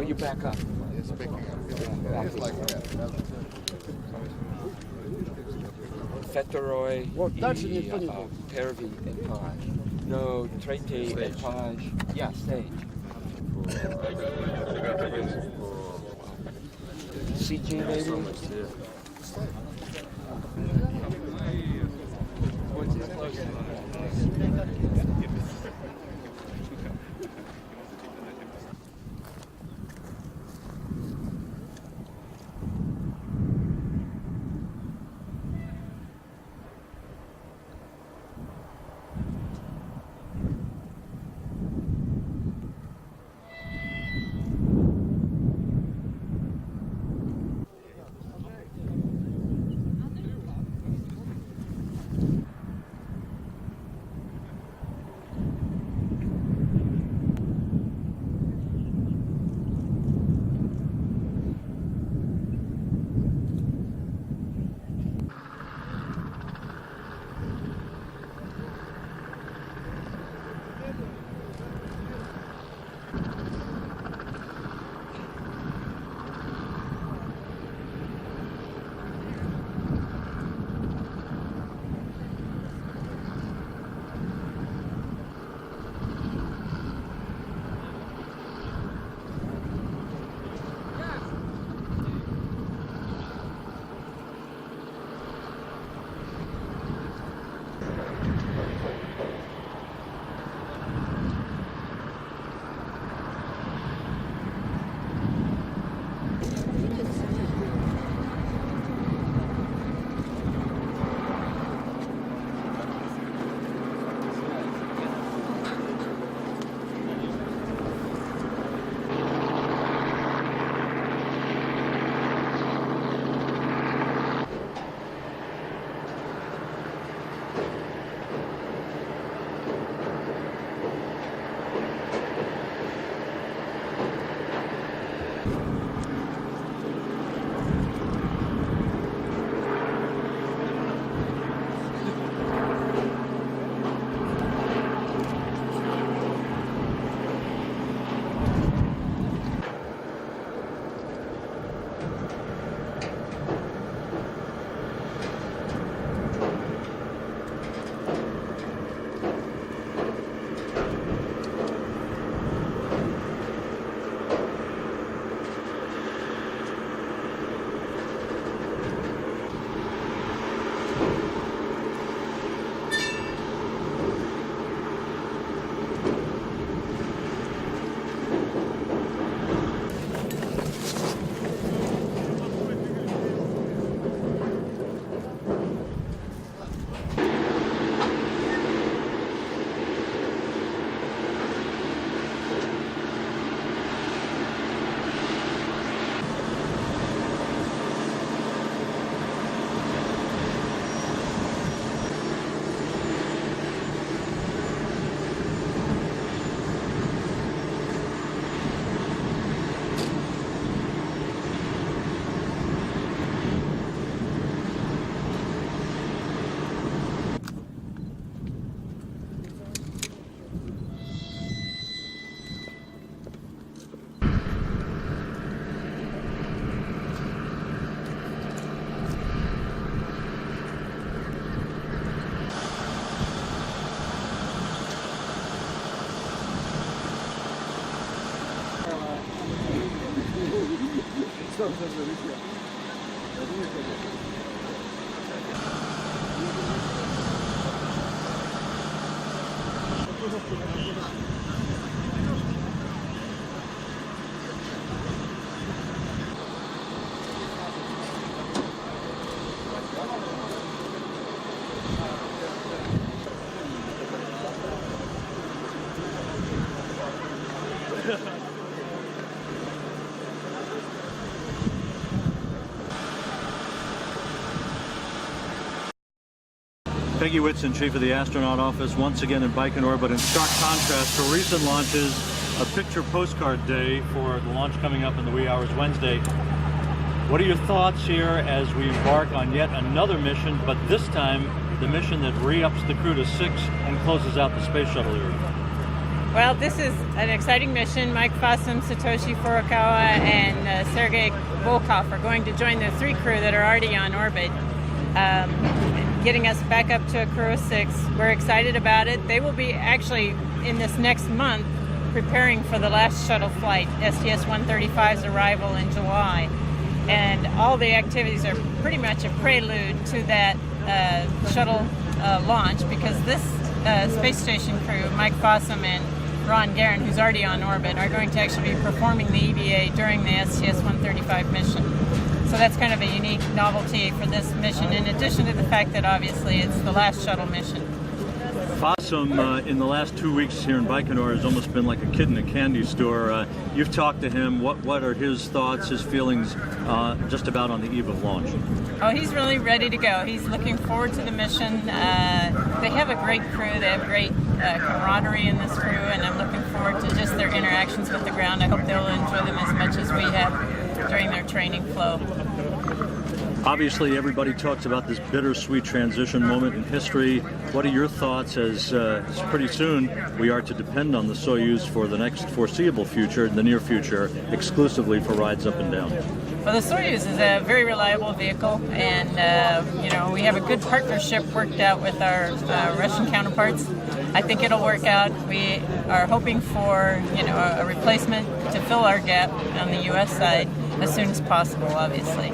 you back up. It's picking up. Yeah, it's like that. Fetteroy et pervi et page. No, traité et page. Yeah, stage. CG maybe? Peggy Whitson, Chief of the Astronaut Office, once again in Baikonur, but in stark contrast to recent launches, a picture postcard day for the launch coming up in the wee hours Wednesday. What are your thoughts here as we embark on yet another mission, but this time the mission that re-ups the crew to 6 and closes out the space shuttle era? Well, this is an exciting mission. Mike Fossum, Satoshi Furukawa, and Sergei Volkov are going to join the 3 crew that are already on orbit, getting us back up to a crew of 6. We're excited about it. They will be actually, in this next month, preparing for the last shuttle flight, STS-135's arrival in July. And all the activities are pretty much a prelude to that shuttle launch, because this space station crew, Mike Fossum and Ron Guerin, who's already on orbit, are going to actually be performing the EVA during the STS-135 mission. So that's kind of a unique novelty for this mission, in addition to the fact that obviously it's the last shuttle mission. Fossum, in the last 2 weeks here in Baikonur, has almost been like a kid in a candy store. You've talked to him. What are his thoughts, his feelings just about on the eve of launch? Oh, he's really ready to go. He's looking forward to the mission. They have a great crew. They have great camaraderie in this crew, and I'm looking forward to just their interactions with the ground. I hope they'll enjoy them as much as we have during their training flow. Obviously, everybody talks about this bittersweet transition moment in history. What are your thoughts as pretty soon we are to depend on the Soyuz for the next foreseeable future, the near future, exclusively for rides up and down? Well, the Soyuz is a very reliable vehicle, and we have a good partnership worked out with our Russian counterparts. I think it'll work out. We are hoping for a replacement to fill our gap on the U.S. side as soon as possible, obviously.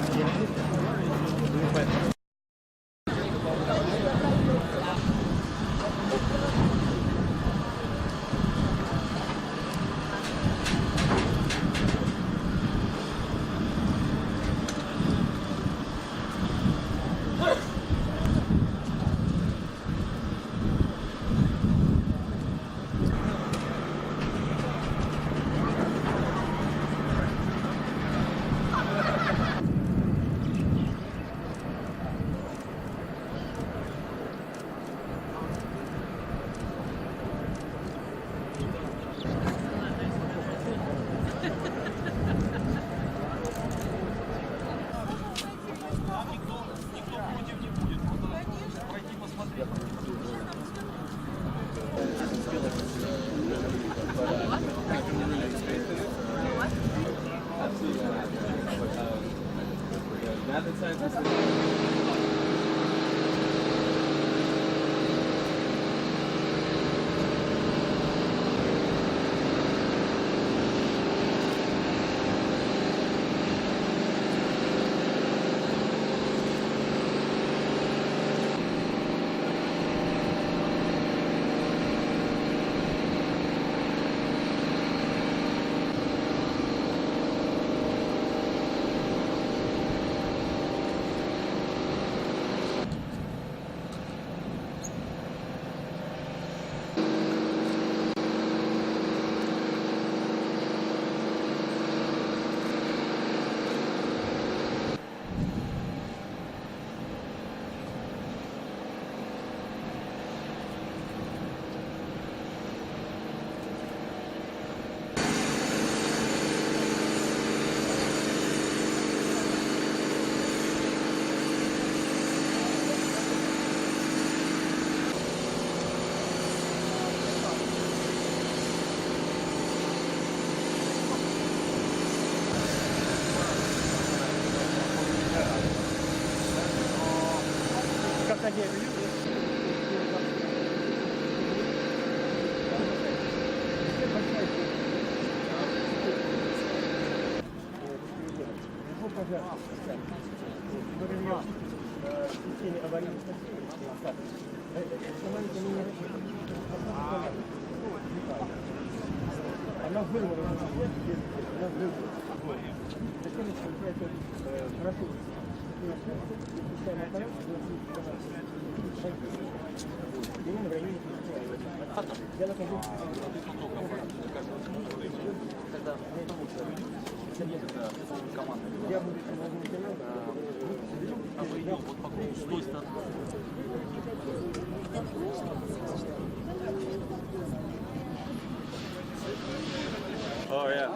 Oh, yeah.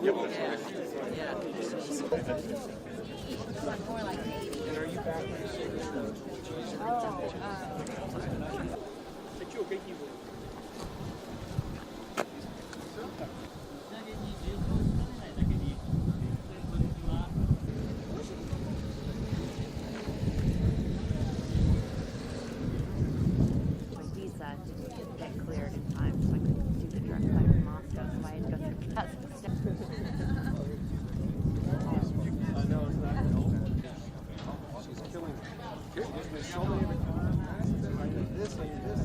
Yeah. And are you back in the city? My visa didn't get cleared in time, so I couldn't do the direct flight to Moscow, so I had to go through Kazakhstan. She's killing me. There's so many this and this.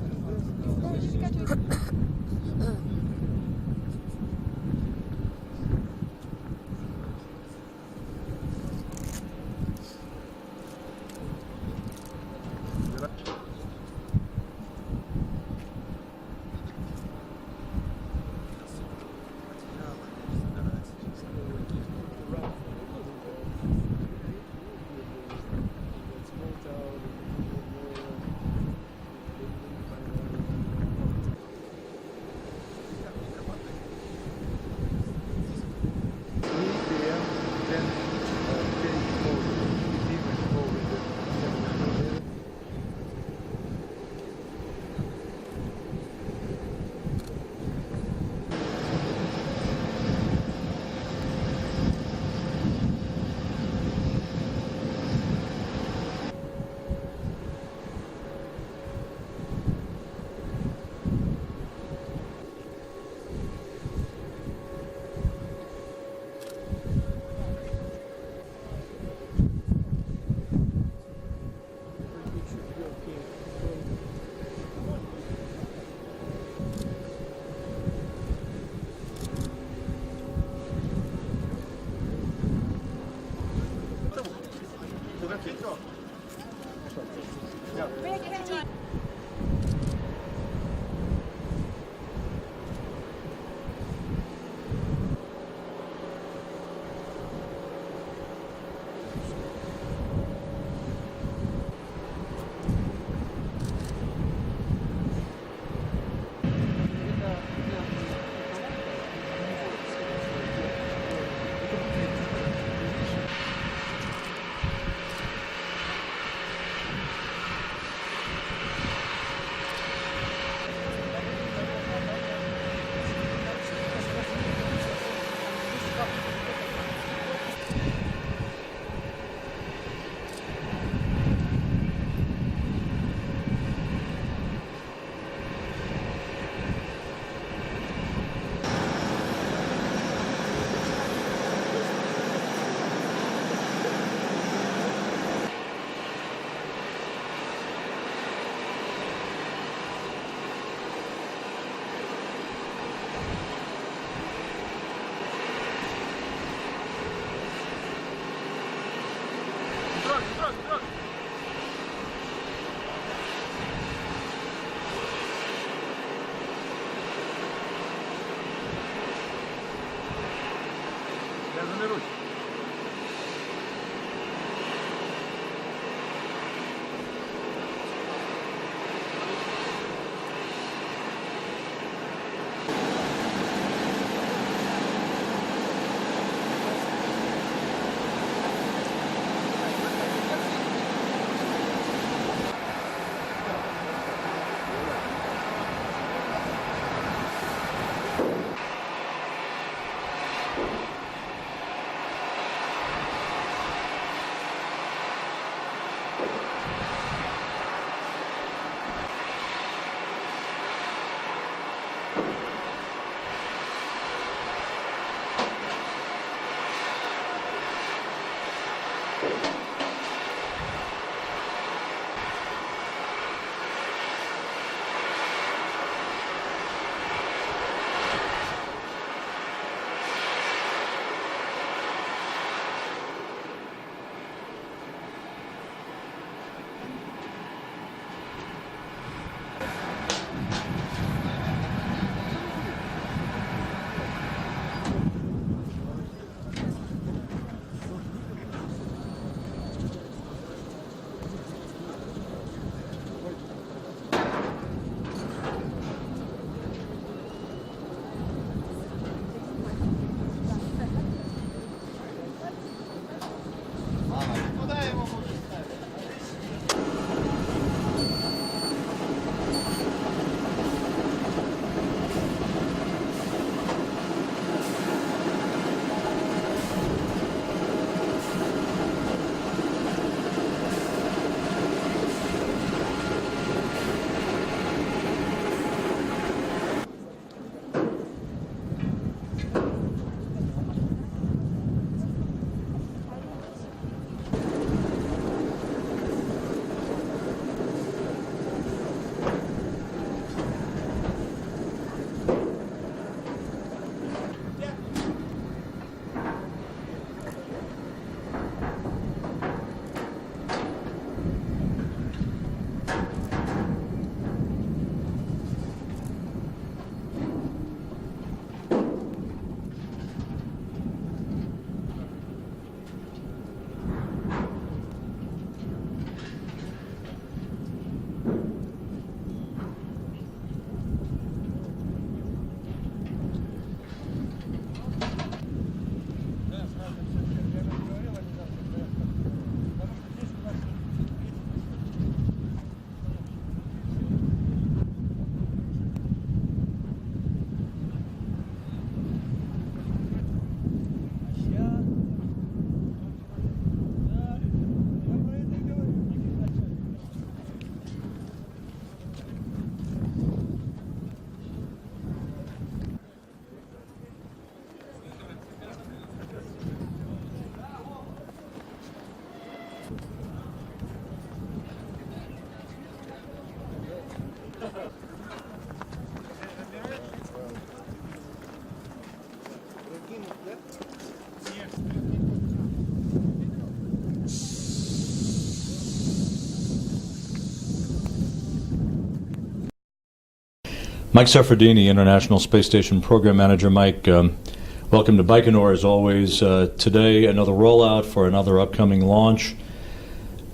Mike Seferdini, International Space Station Program Manager. Mike, welcome to Baikonur as always. Today, another rollout for another upcoming launch.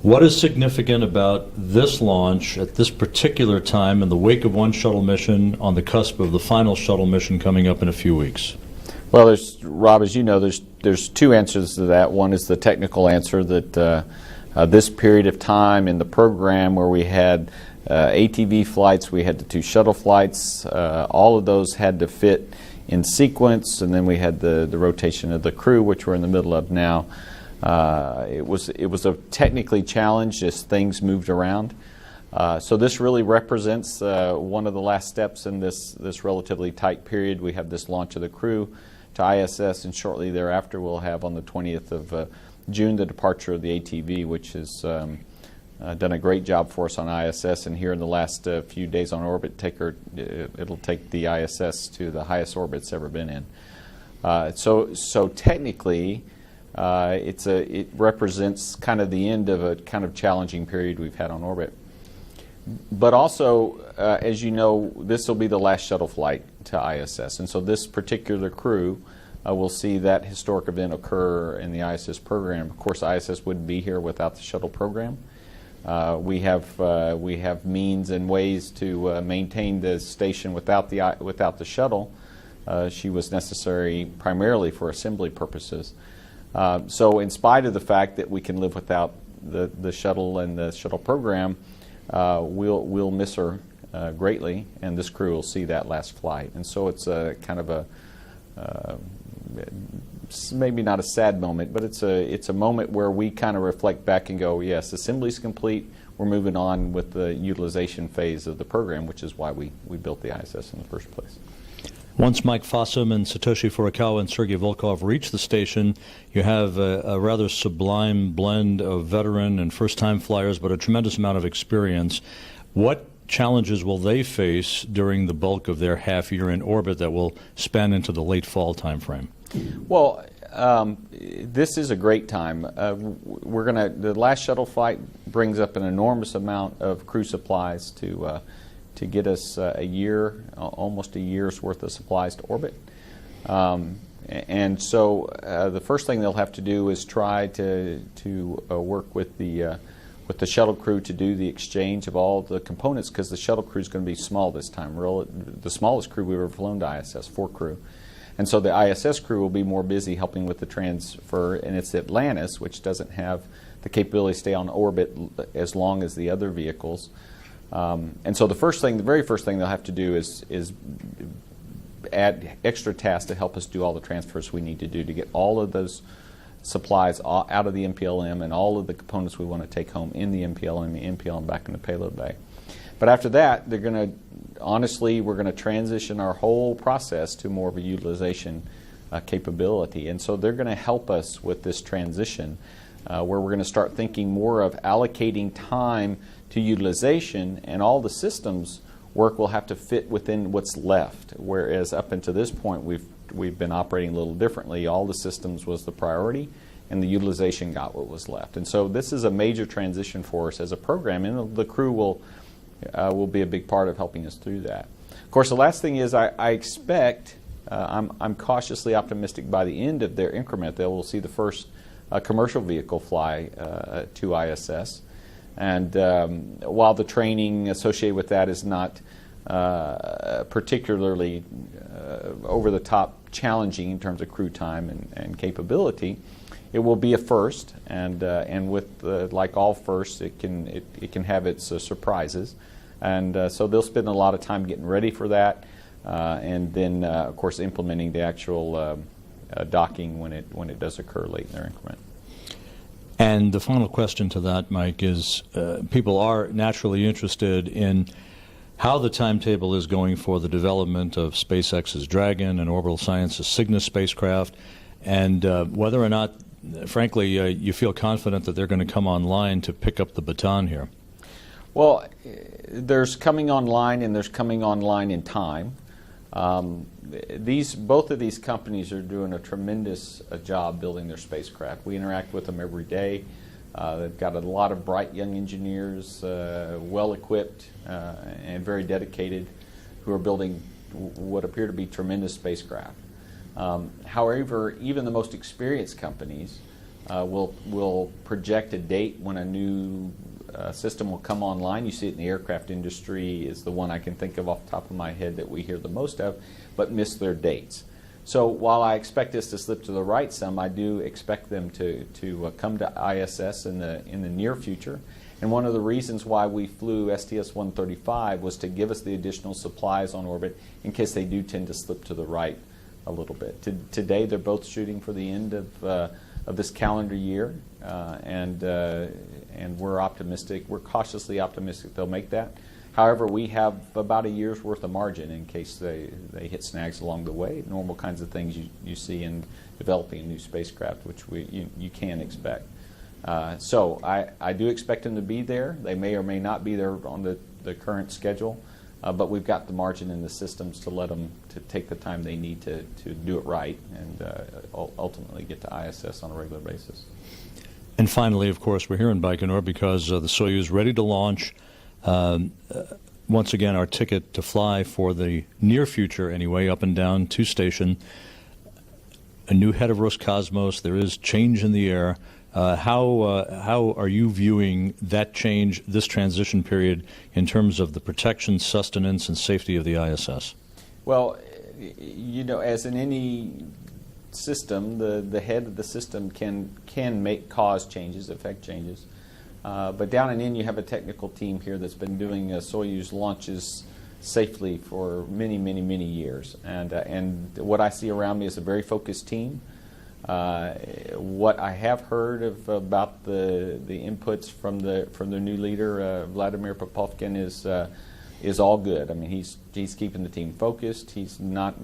What is significant about this launch at this particular time in the wake of one shuttle mission on the cusp of the final shuttle mission coming up in a few weeks? Well, Rob, as you know, there's two answers to that. One is the technical answer that this period of time in the program where we had ATV flights, we had the 2 shuttle flights, all of those had to fit in sequence, and then we had the rotation of the crew, which we're in the middle of now. It was a technically challenge as things moved around. So this really represents one of the last steps in this relatively tight period. We have this launch of the crew to ISS, and shortly thereafter we'll have on the 20th of June the departure of the ATV, which has done a great job for us on ISS, and here in the last few days on orbit, it'll take the ISS to the highest orbit it's ever been in. So technically, it represents kind of the end of a kind of challenging period we've had on orbit. But also, as you know, this will be the last shuttle flight to ISS, and so this particular crew will see that historic event occur in the ISS program. Of course, ISS wouldn't be here without the shuttle program. We have means and ways to maintain the station without the shuttle. She was necessary primarily for assembly purposes. So in spite of the fact that we can live without the shuttle and the shuttle program, we'll miss her greatly, and this crew will see that last flight. And so it's a kind of a maybe not a sad moment, but it's a moment where we kind of reflect back and go, yes, assembly's complete. We're moving on with the utilization phase of the program, which is why we built the ISS in the first place. Once Mike Fossum and Satoshi Furukawa and Sergei Volkov reach the station, you have a rather sublime blend of veteran and first-time flyers, but a tremendous amount of experience. What challenges will they face during the bulk of their half year in orbit that will span into the late fall time frame? Well, this is a great time. The last shuttle flight brings up an enormous amount of crew supplies to get us a year, almost a year's worth of supplies to orbit. And so the first thing they'll have to do is try to work with the shuttle crew to do the exchange of all the components, because the shuttle crew is going to be small this time. The smallest crew we've ever flown to ISS, 4 crew. And so the ISS crew will be more busy helping with the transfer, and it's Atlantis, which doesn't have the capability to stay on orbit as long as the other vehicles. And so the very first thing they'll have to do is add extra tasks to help us do all the transfers we need to do to get all of those supplies out of the MPLM and all of the components we want to take home in the MPLM back in the payload bay. But after that, we're going to transition our whole process to more of a utilization capability. And so they're going to help us with this transition where we're going to start thinking more of allocating time to utilization, and all the systems work will have to fit within what's left. Whereas up until this point, we've been operating a little differently. All the systems was the priority, and the utilization got what was left. And so this is a major transition for us as a program, and the crew will be a big part of helping us through that. Of course, the last thing is I expect, I'm cautiously optimistic by the end of their increment they will see the first commercial vehicle fly to ISS. And while the training associated with that is not particularly over-the-top challenging in terms of crew time and capability, it will be a first, and with like all firsts, it can have its surprises, and so they'll spend a lot of time getting ready for that, and then of course implementing the actual docking when it does occur late in their increment. And the final question to that, Mike, is people are naturally interested in how the timetable is going for the development of SpaceX's Dragon and Orbital Science's Cygnus spacecraft, and whether or not, frankly, you feel confident that they're going to come online to pick up the baton here. Well, there's coming online, and there's coming online in time. Both of these companies are doing a tremendous job building their spacecraft. We interact with them every day. They've got a lot of bright young engineers, well equipped and very dedicated who are building what appear to be tremendous spacecraft. However, even the most experienced companies will project a date when a new system will come online. You see it in the aircraft industry is the one I can think of off the top of my head that we hear the most of, but miss their dates. So while I expect this to slip to the right some, I do expect them to come to ISS in the near future. And one of the reasons why we flew STS-135 was to give us the additional supplies on orbit in case they do tend to slip to the right a little bit. Today they're both shooting for the end of this calendar year, and we're optimistic. We're cautiously optimistic they'll make that. However, we have about a year's worth of margin in case they hit snags along the way, normal kinds of things you see in developing a new spacecraft, which you can expect. So I do expect them to be there. They may or may not be there on the current schedule, but we've got the margin in the systems to let them to take the time they need to do it right and ultimately get to ISS on a regular basis. And finally, of course, we're here in Baikonur because the Soyuz ready to launch. Once again, our ticket to fly for the near future, anyway, up and down to station. A new head of Roscosmos. There is change in the air. How are you viewing that change, this transition period, in terms of the protection, sustenance, and safety of the ISS? Well, you know, as in any system, the head of the system can cause changes, affect changes. But down in you have a technical team here that's been doing Soyuz launches safely for many, many, many years. And what I see around me is a very focused team. What I have heard about the inputs from the new leader, Vladimir Popovkin, is all good. I mean, he's keeping the team focused. He's not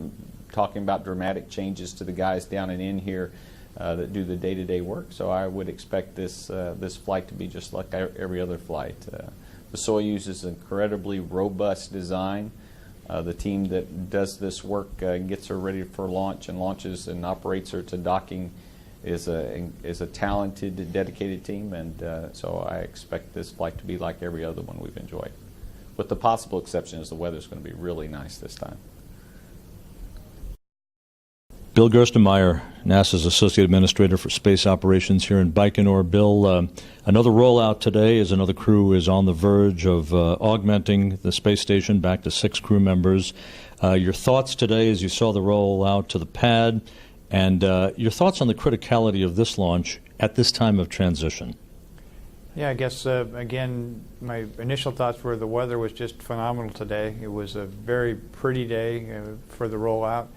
talking about dramatic changes to the guys down in here that do the day-to-day work. So I would expect this flight to be just like every other flight. The Soyuz is an incredibly robust design. The team that does this work and gets her ready for launch and launches and operates her to docking is a talented, dedicated team, and so I expect this flight to be like every other one we've enjoyed, with the possible exception is the weather's going to be really nice this time. Bill Gerstenmaier, NASA's Associate Administrator for Space Operations here in Baikonur. Bill, another rollout today as another crew is on the verge of augmenting the space station back to 6 crew members. Your thoughts today as you saw the rollout to the pad, and your thoughts on the criticality of this launch at this time of transition? Yeah, I guess, again, my initial thoughts were the weather was just phenomenal today. It was a very pretty day for the rollout.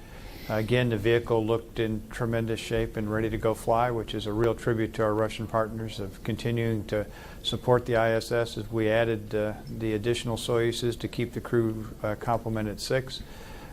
Again, the vehicle looked in tremendous shape and ready to go fly, which is a real tribute to our Russian partners of continuing to support the ISS as we added the additional Soyuzes to keep the crew complement at 6.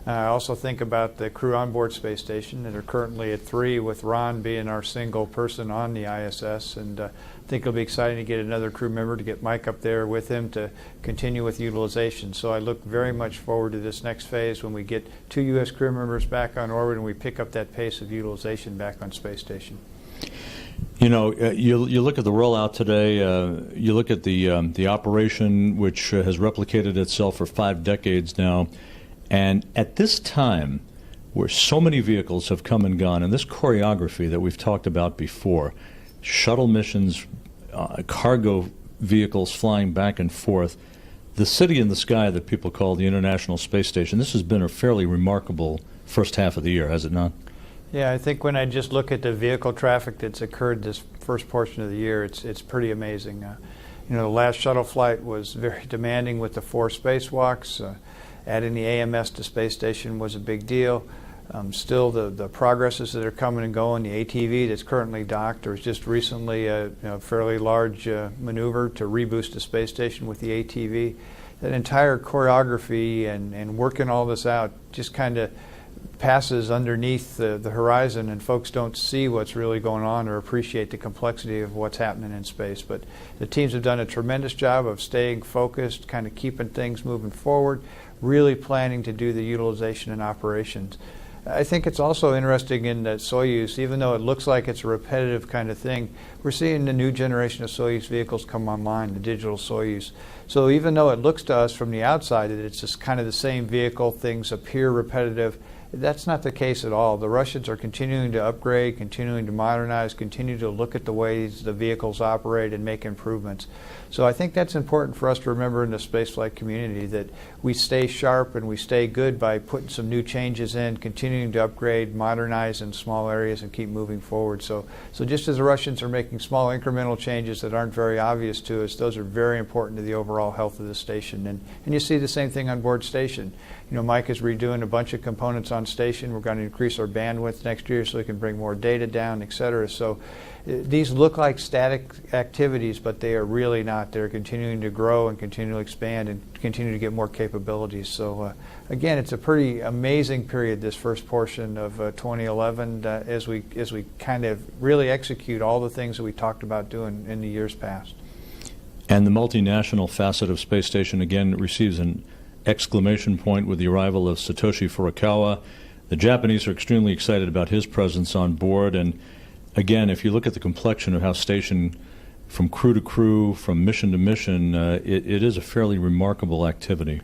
I also think about the crew on board space station that are currently at 3, with Ron being our single person on the ISS, and I think it'll be exciting to get another crew member, to get Mike up there with him to continue with utilization. So I look very much forward to this next phase when we get 2 U.S. crew members back on orbit and we pick up that pace of utilization back on space station. You know, you look at the rollout today, you look at the operation, which has replicated itself for 5 decades now, and at this time, where so many vehicles have come and gone, and this choreography that we've talked about before, shuttle missions, cargo vehicles flying back and forth, the city in the sky that people call the International Space Station, this has been a fairly remarkable first half of the year, has it not? Yeah, I think when I just look at the vehicle traffic that's occurred this first portion of the year, it's pretty amazing. You know, the last shuttle flight was very demanding with the 4 spacewalks. Adding the AMS to space station was a big deal. Still, the progresses that are coming and going, the ATV that's currently docked, there was just recently a fairly large maneuver to reboost the space station with the ATV. That entire choreography and working all this out just kind of passes underneath the horizon, and folks don't see what's really going on or appreciate the complexity of what's happening in space. But the teams have done a tremendous job of staying focused, kind of keeping things moving forward, really planning to do the utilization and operations. I think it's also interesting in that Soyuz, even though it looks like it's a repetitive kind of thing, we're seeing the new generation of Soyuz vehicles come online, the digital Soyuz. So even though it looks to us from the outside that it's just kind of the same vehicle, things appear repetitive, that's not the case at all. The Russians are continuing to upgrade, continuing to modernize, continue to look at the ways the vehicles operate and make improvements. So I think that's important for us to remember in the spaceflight community, that we stay sharp and we stay good by putting some new changes in, continuing to upgrade, modernize in small areas, and keep moving forward. So just as the Russians are making small incremental changes that aren't very obvious to us, those are very important to the overall health of the station. And you see the same thing on board station. You know, Mike is redoing a bunch of components on station. We're going to increase our bandwidth next year so we can bring more data down, et cetera. So these look like static activities, but they are really not. They're continuing to grow and continue to expand and continue to get more capabilities. So again, it's a pretty amazing period, this first portion of 2011, as we kind of really execute all the things that we talked about doing in the years past. And the multinational facet of Space Station again receives an exclamation point with the arrival of Satoshi Furukawa. The Japanese are extremely excited about his presence on board, and again, if you look at the complexion of how station, from crew to crew, from mission to mission, it is a fairly remarkable activity.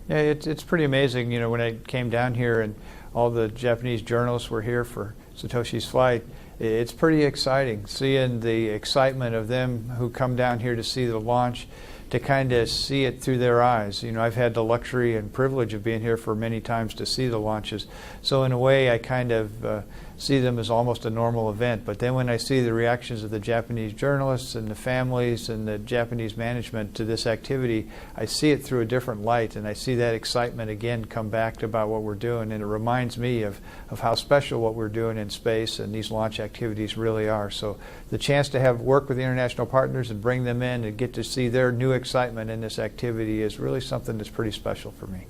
Yeah, it's pretty amazing. You know, when I came down here and all the Japanese journalists were here for Satoshi's flight, it's pretty exciting seeing the excitement of them who come down here to see the launch, to kind of see it through their eyes. You know, I've had the luxury and privilege of being here for many times to see the launches. So in a way, I kind of see them as almost a normal event. But then when I see the reactions of the Japanese journalists and the families and the Japanese management to this activity, I see it through a different light, and I see that excitement again come back about what we're doing. And it reminds me of how special what we're doing in space and these launch activities really are. So the chance to have work with the international partners and bring them in and get to see their new excitement in this activity is really something that's pretty special for me.